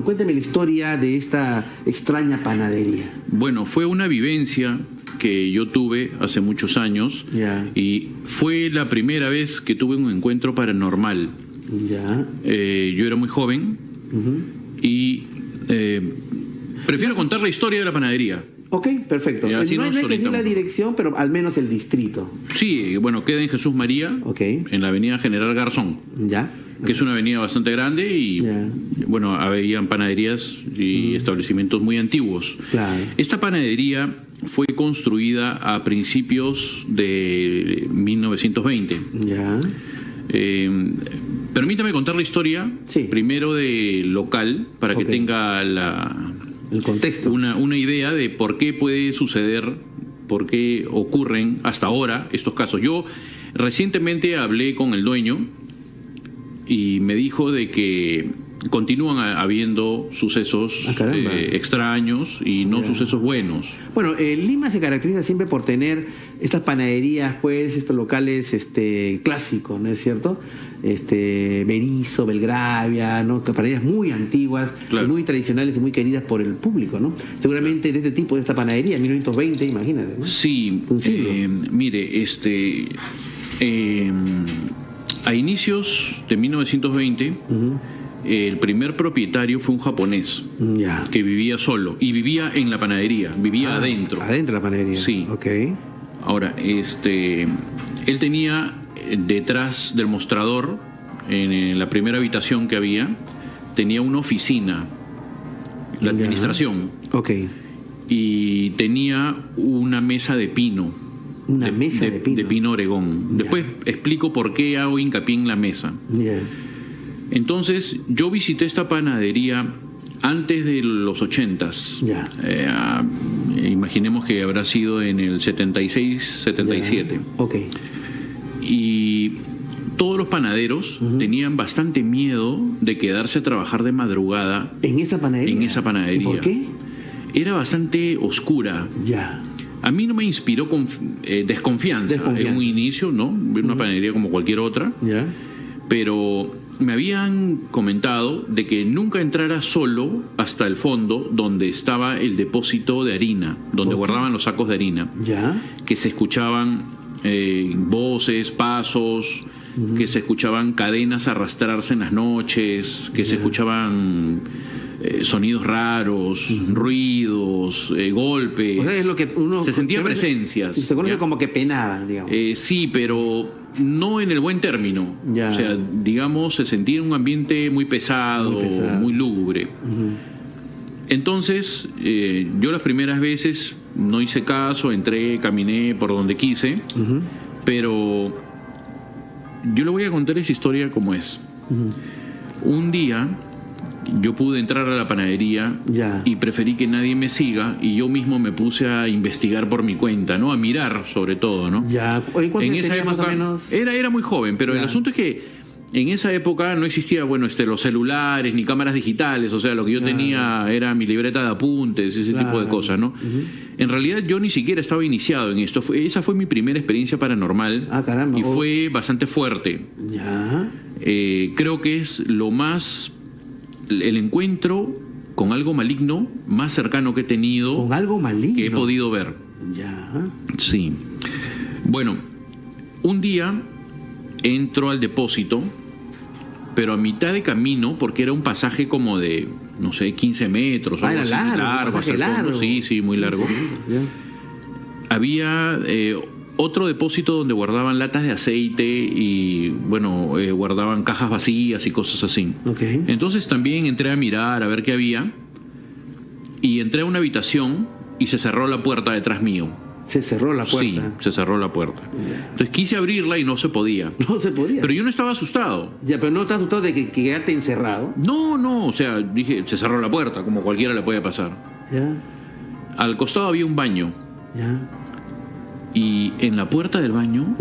Cuéntame la historia de esta extraña panadería. Bueno, fue una vivencia que yo tuve hace muchos años y fue la primera vez que tuve un encuentro paranormal. Yo era muy joven y prefiero contar la historia de la panadería. Ok, perfecto. No hay que decir la dirección, pero al menos el distrito. Sí, bueno, queda en Jesús María, en la avenida General Garzón. Que es una avenida bastante grande y, bueno, habían panaderías y establecimientos muy antiguos. Esta panadería fue construida a principios de 1920. Permítame contar la historia primero de local para que tenga el contexto, una idea de por qué puede suceder, por qué ocurren hasta ahora estos casos. Yo recientemente hablé con el dueño y me dijo de que continúan habiendo sucesos extraños y no sucesos buenos. Bueno, Lima se caracteriza siempre por tener estas panaderías, pues, estos locales clásicos, ¿no es cierto? Berizo, Belgravia, ¿no? Panaderías muy antiguas, muy tradicionales y muy queridas por el público, ¿no? Seguramente de este tipo, de esta panadería, 1920, imagínate, ¿no? Sí, mire, a inicios de 1920, el primer propietario fue un japonés que vivía solo y vivía en la panadería, vivía adentro. Adentro de la panadería. Sí. Ahora, él tenía detrás del mostrador, en la primera habitación que había, tenía una oficina, la administración. Y tenía una mesa de pino. De pino Oregón. Después explico por qué hago hincapié en la mesa. Entonces, yo visité esta panadería antes de los 80s. Imaginemos que habrá sido en el 76, 77. Y todos los panaderos tenían bastante miedo de quedarse a trabajar de madrugada. ¿En esa panadería? ¿Y por qué? Era bastante oscura. A mí no me inspiró desconfianza en un inicio, ¿no? Una panadería como cualquier otra. Pero me habían comentado de que nunca entrara solo hasta el fondo donde estaba el depósito de harina, donde guardaban los sacos de harina. Que se escuchaban voces, pasos, que se escuchaban cadenas arrastrarse en las noches, que se escuchaban sonidos raros, ruidos, golpes. O sea, es lo que uno se sentía presencias. Se conoce como que penaban, digamos. Sí, pero no en el buen término. O sea, digamos, se sentía un ambiente muy pesado, muy lúgubre. Entonces, yo las primeras veces no hice caso, entré, caminé por donde quise, pero yo le voy a contar esa historia como es. Un día yo pude entrar a la panadería y preferí que nadie me siga y yo mismo me puse a investigar por mi cuenta, ¿no? A mirar sobre todo, ¿no? En esa época más o menos... era muy joven, pero el asunto es que en esa época no existía, bueno, los celulares ni cámaras digitales, o sea, lo que yo tenía era mi libreta de apuntes, ese tipo de cosas, ¿no? En realidad yo ni siquiera estaba iniciado en esto, esa fue mi primera experiencia paranormal y fue bastante fuerte. Creo que es el encuentro con algo maligno más cercano que he tenido. ¿Con algo maligno? Que he podido ver. Sí. Bueno, un día entro al depósito, pero a mitad de camino, porque era un pasaje como de, no sé, 15 metros. Era largo, largo. Sí, muy largo. Había otro depósito donde guardaban latas de aceite y, bueno, guardaban cajas vacías y cosas así. Entonces también entré a mirar, a ver qué había, y entré a una habitación y se cerró la puerta detrás mío. ¿Se cerró la puerta? Sí, se cerró la puerta. Entonces quise abrirla y no se podía. No se podía. Pero yo no estaba asustado. Pero no estás asustado de que quedarte encerrado. No, o sea, dije, se cerró la puerta, como cualquiera le puede pasar. Al costado había un baño. Y en la puerta del baño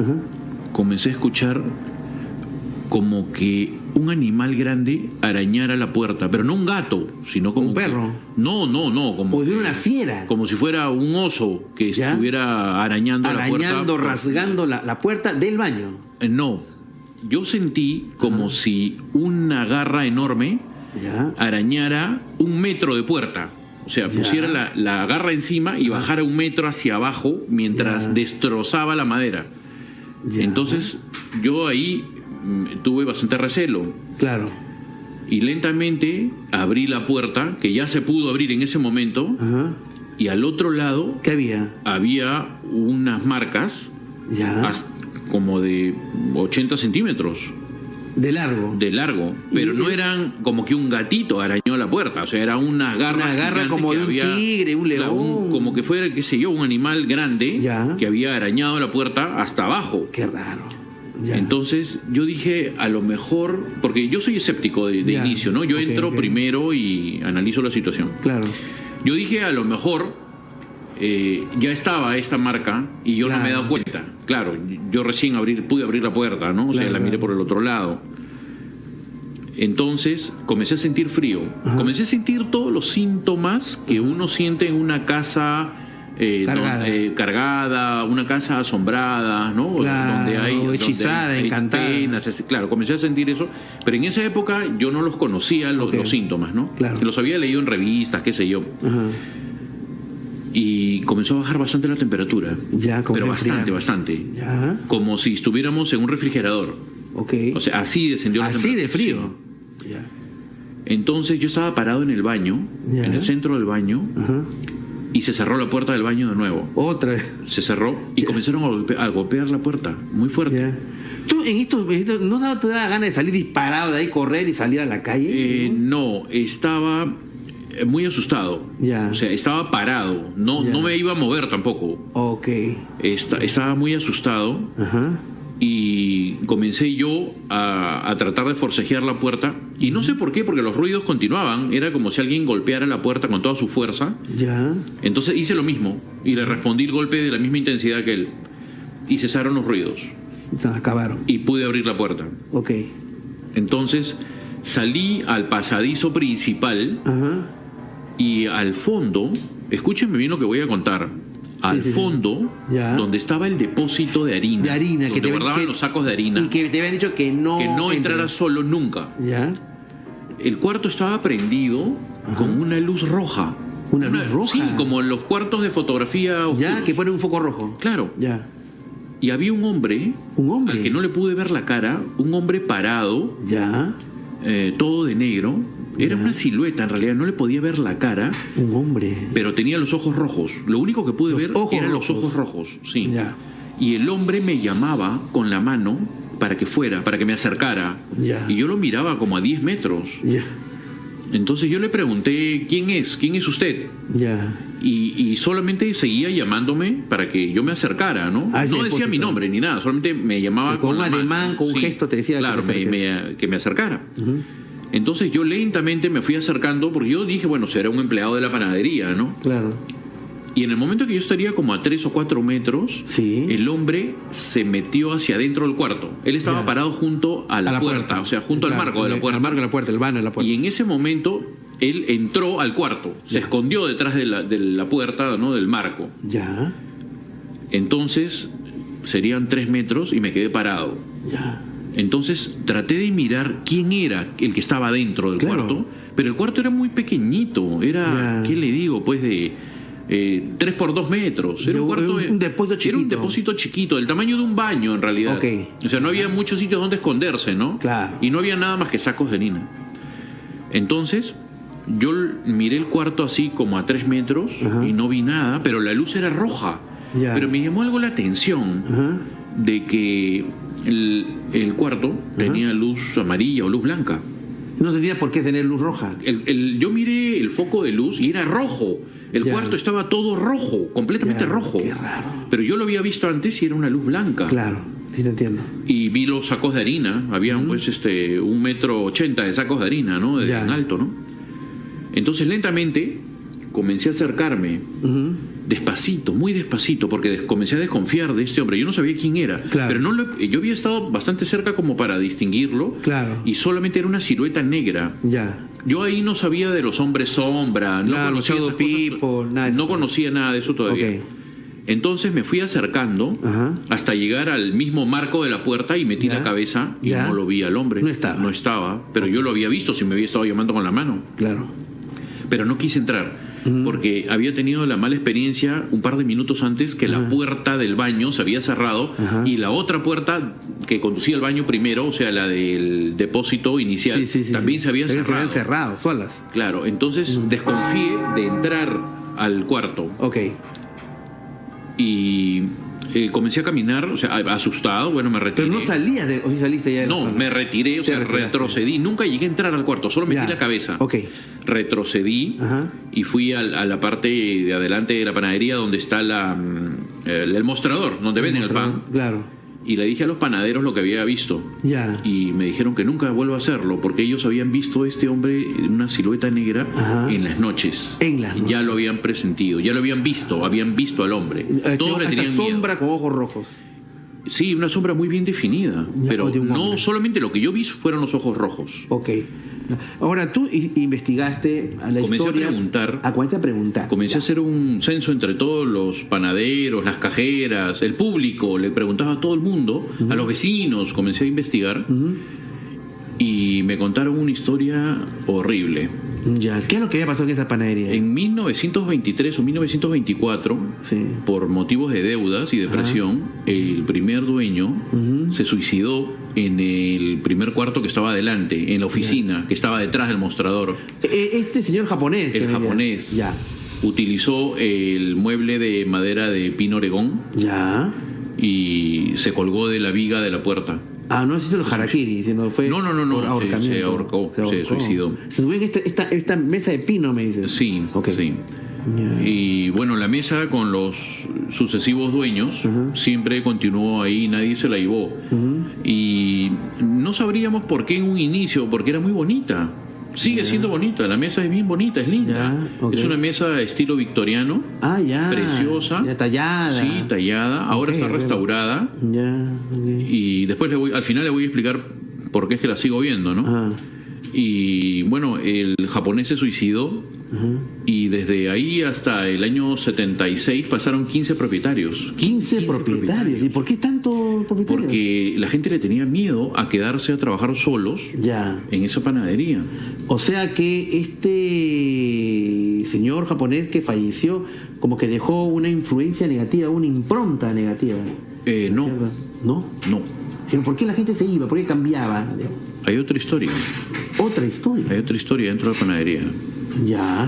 comencé a escuchar como que un animal grande arañara la puerta, pero no un gato, sino como un perro. No, como si fuera una fiera. Como si fuera un oso que estuviera arañando la puerta. Rasgando la puerta del baño. No, yo sentí como si una garra enorme arañara 1 metro de puerta. O sea, pusiera la garra encima y bajara 1 metro hacia abajo mientras destrozaba la madera. Entonces, yo ahí tuve bastante recelo. Claro. Y lentamente abrí la puerta, que ya se pudo abrir en ese momento. Y al otro lado... ¿Qué había? Había unas marcas como de 80 centímetros. De largo. De largo. Pero no eran como que un gatito arañó la puerta. O sea, eran unas garras. Una garra como de un tigre, un león. Como que fuera, qué sé yo, un animal grande que había arañado la puerta hasta abajo. Qué raro. Entonces yo dije, a lo mejor, porque yo soy escéptico de inicio, ¿no? Yo entro primero y analizo la situación. Claro. Yo dije, a lo mejor ya estaba esta marca y yo no me he dado cuenta. Claro, yo recién pude abrir la puerta, ¿no? O sea, la miré por el otro lado. Entonces comencé a sentir frío. Comencé a sentir todos los síntomas que uno siente en una casa cargada, una casa asombrada, ¿no? Donde hay hechizada, encantada. Penas, claro, comencé a sentir eso, pero en esa época yo no los conocía los síntomas, ¿no? Claro. Los había leído en revistas, qué sé yo. Y comenzó a bajar bastante la temperatura. Pero bastante. Como si estuviéramos en un refrigerador. O sea, así descendió la temperatura. Así de frío. Sí. Entonces yo estaba parado en el baño, en el centro del baño, y se cerró la puerta del baño de nuevo. Otra vez. Se cerró y comenzaron a golpear la puerta, muy fuerte. ¿Tú en esto no te da ganas de salir disparado de ahí, correr y salir a la calle? No, estaba muy asustado. O sea, estaba parado. No me iba a mover tampoco. Estaba muy asustado. Y comencé yo a tratar de forcejear la puerta. Y no sé por qué, porque los ruidos continuaban. Era como si alguien golpeara la puerta con toda su fuerza. Entonces hice lo mismo. Y le respondí el golpe de la misma intensidad que él. Y cesaron los ruidos. Se acabaron. Y pude abrir la puerta. Entonces salí al pasadizo principal. Y al fondo, escúchenme bien lo que voy a contar. Al fondo, donde estaba el depósito de harina. Donde te guardaban los sacos de harina. Y que te habían dicho que no entrara solo nunca. El cuarto estaba prendido con una luz roja. ¿Una luz roja? Sí, como en los cuartos de fotografía oscuros. Que pone un foco rojo. Claro. Y había un hombre al que no le pude ver la cara, un hombre parado, todo de negro. Era una silueta, en realidad, no le podía ver la cara. Un hombre. Pero tenía los ojos rojos. Lo único que pude ver eran los ojos rojos, sí. Y el hombre me llamaba con la mano para que me acercara. Y yo lo miraba como a 10 metros. Entonces yo le pregunté, ¿quién es usted? Y solamente seguía llamándome para que yo me acercara, ¿no? No decía mi nombre ni nada, solamente me llamaba con un ademán, con un gesto te decía. Claro, que me acercara. Entonces yo lentamente me fui acercando porque yo dije, bueno, será un empleado de la panadería, ¿no? Y en el momento que yo estaría como a 3 o 4 metros, el hombre se metió hacia adentro del cuarto. Él estaba parado junto a la puerta, o sea, junto al marco de la puerta. Al marco de la puerta, el vano de la puerta. Y en ese momento él entró al cuarto, se escondió detrás de la puerta, ¿no? Del marco. Entonces serían 3 metros y me quedé parado. Entonces traté de mirar quién era el que estaba dentro del cuarto, pero el cuarto era muy pequeñito, era, ¿qué le digo? Pues de 3 por 2 metros. Era un cuarto, un depósito chiquito. Era un depósito chiquito, del tamaño de un baño en realidad. O sea, no había muchos sitios donde esconderse, ¿no? Y no había nada más que sacos de harina. Entonces yo miré el cuarto así como a 3 metros y no vi nada, pero la luz era roja. Pero me llamó algo la atención de que el cuarto tenía luz amarilla o luz blanca. No tenía por qué tener luz roja. Yo miré el foco de luz y era rojo. El cuarto estaba todo rojo, completamente rojo. Qué raro. Pero yo lo había visto antes y era una luz blanca. Sí te entiendo. Y vi los sacos de harina. Había pues 1,80 metros de sacos de harina, ¿no? En alto, ¿no? Entonces lentamente comencé a acercarme. Despacito, muy despacito, porque comencé a desconfiar de este hombre. Yo no sabía quién era, pero yo había estado bastante cerca como para distinguirlo, y solamente era una silueta negra. Yo ahí no sabía de los hombres sombra, no conocía esas cosas, no conocía nada de eso todavía. Entonces me fui acercando hasta llegar al mismo marco de la puerta y metí la cabeza y no lo vi al hombre. No estaba. No estaba, pero yo lo había visto si me había estado llamando con la mano. Claro. Pero no quise entrar porque había tenido la mala experiencia un par de minutos antes que la puerta del baño se había cerrado y la otra puerta que conducía al baño primero, o sea, la del depósito inicial, también se había cerrado. Se habían cerrado, solas. Claro, entonces desconfié de entrar al cuarto. Ok. Y comencé a caminar, o sea, asustado, bueno, me retiré. Pero no salías o sí saliste ya de la No, zona. me retiré, o sea, retrocedí. Nunca llegué a entrar al cuarto, solo metí la cabeza. Ok. Retrocedí y fui a la parte de adelante de la panadería donde está el mostrador, donde venden el pan. Claro. Y le dije a los panaderos lo que había visto. Ya. Y me dijeron que nunca vuelva a hacerlo, porque ellos habían visto a este hombre en una silueta negra en las noches. En las noches. Ya lo habían presentido, ya lo habían visto al hombre. Todos le tenían miedo. Sombra con ojos rojos. Sí, una sombra muy bien definida, pero no solamente lo que yo vi fueron los ojos rojos. Ok. Ahora, tú investigaste a la historia. Comencé a preguntar. Comencé a hacer un censo entre todos los panaderos, las cajeras, el público. Le preguntaba a todo el mundo, a los vecinos. Comencé a investigar y me contaron una historia horrible. Ya, ¿qué es lo que había pasado en esa panadería? En 1923 o 1924, por motivos de deudas y depresión, el primer dueño se suicidó en el primer cuarto que estaba adelante, en la oficina, que estaba detrás del mostrador. Este señor japonés. El japonés. Utilizó el mueble de madera de pino oregón. Y se colgó de la viga de la puerta. No es los harakiri, sino fue. No. Se ahorcó, se suicidó. Se subió en esta mesa de pino, me dices. Sí, sí. Y bueno, la mesa con los sucesivos dueños siempre continuó ahí, nadie se la llevó. Y no sabríamos por qué en un inicio, porque era muy bonita. Sigue siendo bonita, la mesa es bien bonita, es linda. Es una mesa estilo victoriano, preciosa, tallada. Sí, tallada. Ahora está restaurada. Y después al final le voy a explicar por qué es que la sigo viendo, ¿no? Y bueno, el japonés se suicidó y desde ahí hasta el año 76 pasaron 15 propietarios. 15 propietarios. ¿Y por qué tanto propietarios? Porque la gente le tenía miedo a quedarse a trabajar solos en esa panadería. O sea que este señor japonés que falleció como que dejó una influencia negativa, una impronta negativa. No. ¿No? No. ¿Pero por qué la gente se iba? ¿Por qué cambiaba? Hay otra historia. ¿Otra historia? Hay otra historia dentro de la panadería.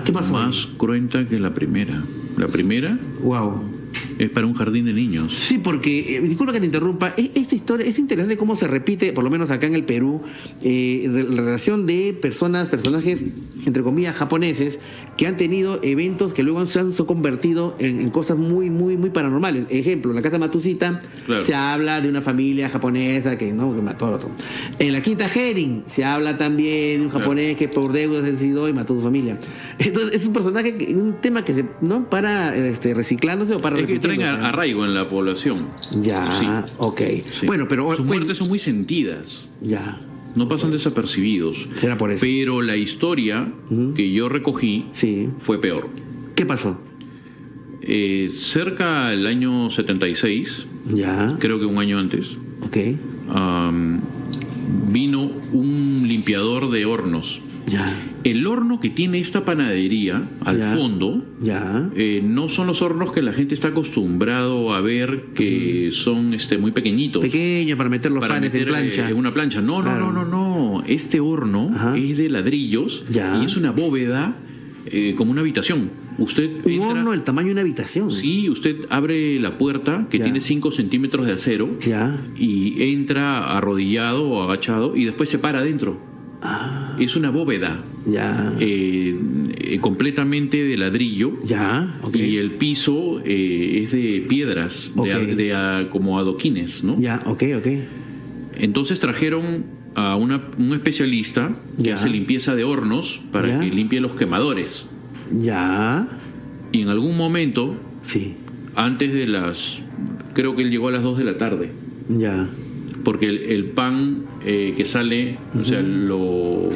¿Qué pasó? Más cruenta que la primera. La primera es para un jardín de niños. Sí, porque, disculpa que te interrumpa, esta historia es interesante cómo se repite, por lo menos acá en el Perú, la relación de personajes, entre comillas, japoneses, que han tenido eventos que luego se han convertido en cosas muy, muy, muy paranormales. Ejemplo, en la casa Matsushita se habla de una familia japonesa que mató al otro. En la quinta Hering se habla también de un japonés que por deudas se suicidó y mató a su familia. Entonces, es un personaje, un tema que se, para reciclándose o para... Es que traen arraigo en la población. Ok. Sí. Bueno, pero... Sus muertes son muy sentidas. No pasan desapercibidos. Será por eso. Pero la historia que yo recogí fue peor. ¿Qué pasó? Cerca del año 76, creo que un año antes, vino un limpiador de hornos. El horno que tiene esta panadería al fondo no son los hornos que la gente está acostumbrado a ver, que son muy pequeñitos. Pequeños para meter los panes en plancha. En una plancha. No. Este horno es de ladrillos y es una bóveda como una habitación. Usted un horno del tamaño de una habitación. Sí, usted abre la puerta que tiene 5 centímetros de acero y entra arrodillado o agachado y después se para adentro. Es una bóveda completamente de ladrillo y el piso es de piedras, como adoquines, ¿no? Entonces trajeron a un especialista que hace limpieza de hornos para que limpie los quemadores. Y en algún momento, antes de creo que él llegó a las 2 de la tarde. Porque el pan que sale, o sea, lo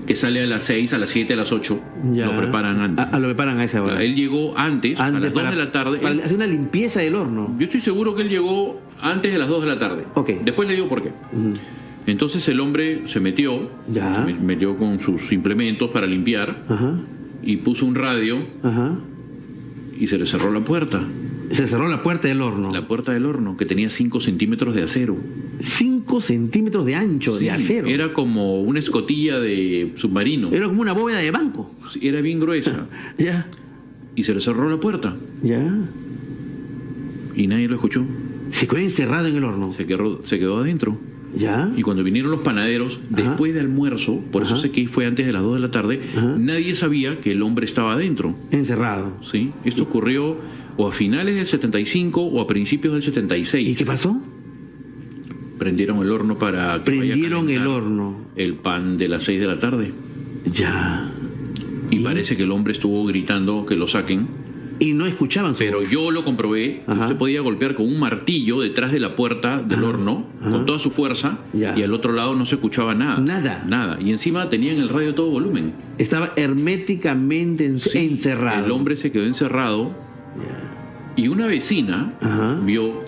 que sale a las 6, a las 7, a las 8. Ya. Lo preparan antes. Lo preparan a esa hora. Él llegó antes a las 2 de la tarde. Para hacer una limpieza del horno. Yo estoy seguro que él llegó antes de las 2 de la tarde. Ok. Después le digo por qué. Entonces el hombre se metió, metió con sus implementos para limpiar. Ajá. Y puso un radio. Ajá. Y se le cerró la puerta. Se cerró la puerta del horno. La puerta del horno, que tenía 5 centímetros de acero. 5 centímetros de ancho, de acero. Era como una escotilla de submarino. Era como una bóveda de banco. Era bien gruesa. Ya. Y se le cerró la puerta. Ya. Y nadie lo escuchó. Se quedó encerrado en el horno. Se quedó adentro. Ya. Y cuando vinieron los panaderos, después de almuerzo, por eso sé que fue antes de las 2 de la tarde, nadie sabía que el hombre estaba adentro. Encerrado. Sí. Esto ocurrió o a finales del 75 o a principios del 76. ¿Y qué pasó? Prendieron el horno para que Prendieron el horno. El pan de las 6 de la tarde. Ya. Y parece que el hombre estuvo gritando que lo saquen. Y no escuchaban su Pero voz. yo lo comprobé. Usted podía golpear con un martillo detrás de la puerta del horno con toda su fuerza. Ya. Y al otro lado no se escuchaba nada. Nada. Y encima tenían el radio a todo volumen. Estaba herméticamente encerrado. El hombre se quedó encerrado. Y una vecina vio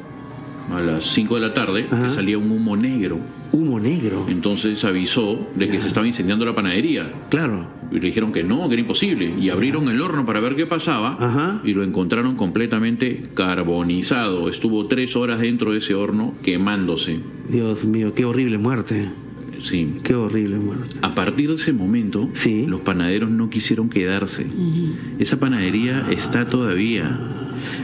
a las 5 de la tarde que salía un humo negro. Humo negro. Entonces avisó de que se estaba incendiando la panadería. Claro. Y le dijeron que no, que era imposible. Y abrieron el horno para ver qué pasaba. Y lo encontraron completamente carbonizado. Estuvo 3 horas dentro de ese horno quemándose. Dios mío, qué horrible muerte. Sí. Qué horrible muerte. A partir de ese momento, los panaderos no quisieron quedarse. Esa panadería está todavía.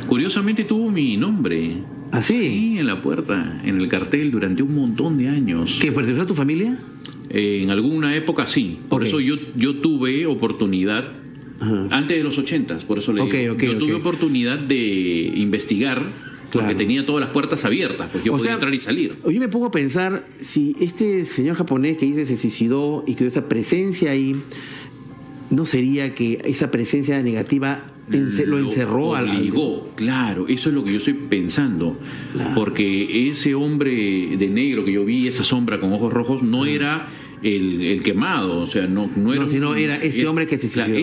Curiosamente tuvo mi nombre. ¿Ah, sí? Sí, en la puerta, en el cartel, durante un montón de años. ¿Que perteneció a tu familia? En alguna época sí. Por eso yo tuve oportunidad, antes de los 80s, por eso le digo. Yo tuve oportunidad de investigar, porque tenía todas las puertas abiertas, pues yo podía entrar y salir. Yo me pongo a pensar, si este señor japonés que dice se suicidó y que esa presencia ahí, ¿no sería que esa presencia negativa lo encerró? Obligó, claro, eso es lo que yo estoy pensando. Claro. Porque ese hombre de negro que yo vi, esa sombra con ojos rojos, no era el quemado, o sea, no era. Sino era este hombre que se suicidó.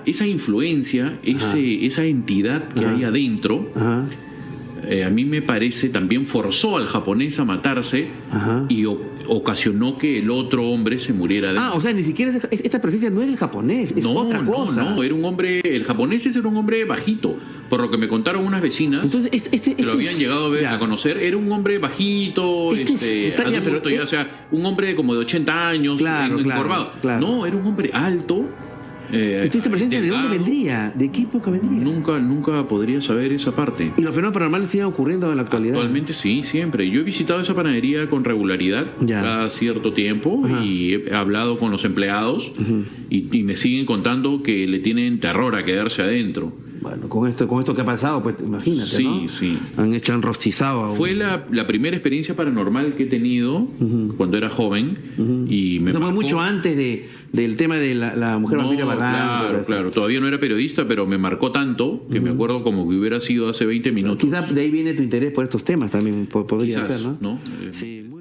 Esa influencia, esa entidad que hay adentro. A mí me parece también forzó al japonés a matarse y ocasionó que el otro hombre se muriera. O sea, ni siquiera esta presencia no era el japonés, es otra cosa. No, era un hombre, el japonés era un hombre bajito, por lo que me contaron unas vecinas. Entonces, que lo habían llegado a conocer, era un hombre bajito, adulto, o sea, un hombre como de 80 años, encorvado. No, era un hombre alto. Entonces, ¿esta presencia de dónde vendría? ¿De qué época vendría? Nunca podría saber esa parte. ¿Y los fenómenos paranormales siguen ocurriendo en la actualidad? Actualmente sí, siempre. Yo he visitado esa panadería con regularidad cada cierto tiempo y he hablado con los empleados y me siguen contando que le tienen terror a quedarse adentro. Bueno, con esto que ha pasado, pues imagínate, ¿no? Sí. Han rostizado. Fue la primera experiencia paranormal que he tenido cuando era joven. Y me fue mucho antes del tema de la mujer vampiro Barranco. Claro. Todavía no era periodista, pero me marcó tanto que me acuerdo como que hubiera sido hace 20 minutos. Quizás de ahí viene tu interés por estos temas también, podría ser, ¿no? ¿no? Sí, muy